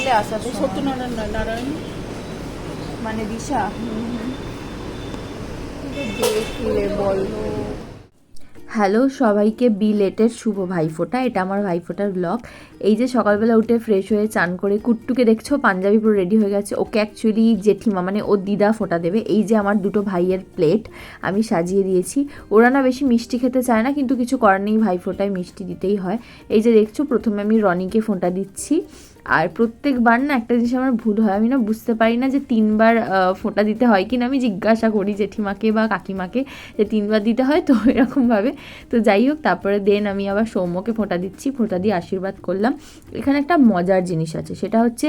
দেখলে আসাতে সত্যনারায়ণ নারায়ণ মানে দিশা দেখলে বলো। হ্যালো সবাইকে বিলেটের শুভ ভাইফোঁটা। এটা আমার ভাইফোঁটার ব্লগ। এই যে সকালবেলা উঠে ফ্রেশ হয়ে চান করে কুট্টুকে দেখছো পাঞ্জাবি পুরো রেডি হয়ে গেছে। ওকে অ্যাকচুয়ালি জেঠিমা মানে ওর দিদা ফোঁটা দেবে। এই যে আমার দুটো ভাইয়ের প্লেট আমি সাজিয়ে দিয়েছি। ওরা না বেশি মিষ্টি খেতে চায় না, কিন্তু কিছু করার নেই, ভাইফোঁটায় মিষ্টি দিতেই হয়। এই যে দেখছো প্রথমে আমি রনিকে ফোঁটা দিচ্ছি। আর প্রত্যেকবার না একটা জিনিস আমার ভুল হয়, আমি না বুঝতে পারি না যে 3বার ফোঁটা দিতে হয় কি না। আমি জিজ্ঞাসা করি জেঠিমাকে বা কাকিমাকে যে 3বার দিতে হয় তো এরকমভাবে। তো যাই হোক, তারপরে দেন আমি আবার সৌম্যকে ফোঁটা দিচ্ছি, ফোঁটা দিয়ে আশীর্বাদ করলাম। এখানে একটা মজার জিনিস আছে, সেটা হচ্ছে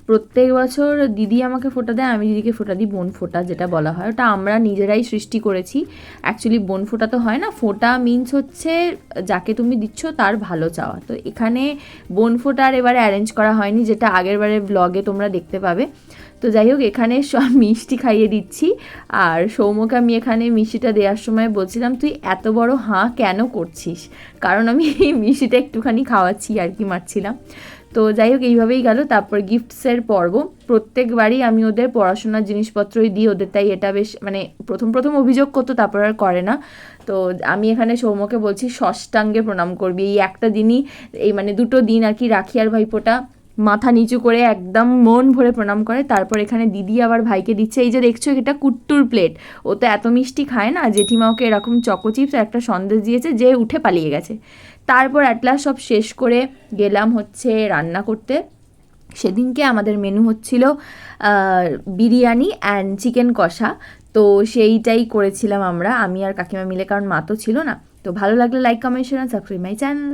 প্রত্যেক বছর দিদি আমাকে ফোঁটা দেয়, আমি দিদিকে ফোঁটা দিই। বোন ফোঁটা যেটা বলা হয়, ওটা আমরা নিজেরাই সৃষ্টি করেছি। অ্যাকচুয়ালি বোন ফোঁটা তো হয় না, ফোঁটা মিন্স হচ্ছে যাকে তুমি দিচ্ছ তার ভালো চাওয়া। তো এখানে বোন ফোঁটার এবারে অ্যারেঞ্জ করা হয়নি, যেটা আগের বারের ব্লগে তোমরা দেখতে পাবে। তো যাই হোক, এখানে সব মিষ্টি খাইয়ে দিচ্ছি। আর সৌম্যকে আমি এখানে মিষ্টিটা দেওয়ার সময় বলছিলাম তুই এত বড় হাঁ কেন করছিস, কারণ আমি এই মিষ্টিটা একটুখানি খাওয়াচ্ছি আর কি মারছিলাম। তো যাই হোক, এইভাবেই গেল। তারপর গিফটসের পর্ব। প্রত্যেকবারই আমি ওদের পড়াশোনার জিনিসপত্রই দিই ওদের, তাই এটা বেশ মানে প্রথম প্রথম অভিযোগ করতো, তারপর আর করে না। তো আমি এখানে সৌম্যকে বলছি ষষ্ঠাঙ্গে প্রণাম করবি, এই একটা দিনই, এই মানে 2টো দিন আর কি রাখি আর ভাইফোঁটা মাথা নিচু করে একদম মন ভরে প্রণাম করে। তারপর এখানে দিদি আবার ভাইকে দিচ্ছে। এই যে দেখছো এটা কুট্টুর প্লেট, ও তো এত মিষ্টি খায় না। জেঠিমা ওকে এরকম চকো চিপস আর একটা সন্দেশ দিয়েছে, যে উঠে পালিয়ে গেছে। তারপর অ্যাটলাস সব শেষ করে গেলাম হচ্ছে রান্না করতে। সেদিনকে আমাদের মেনু হচ্ছিল বিরিয়ানি অ্যান্ড চিকেন কষা। তো সেইটাই করেছিলাম আমি আর কাকিমা মিলে, কারণ মা তো ছিল না। তো ভালো লাগলে like comment share subscribe my channel.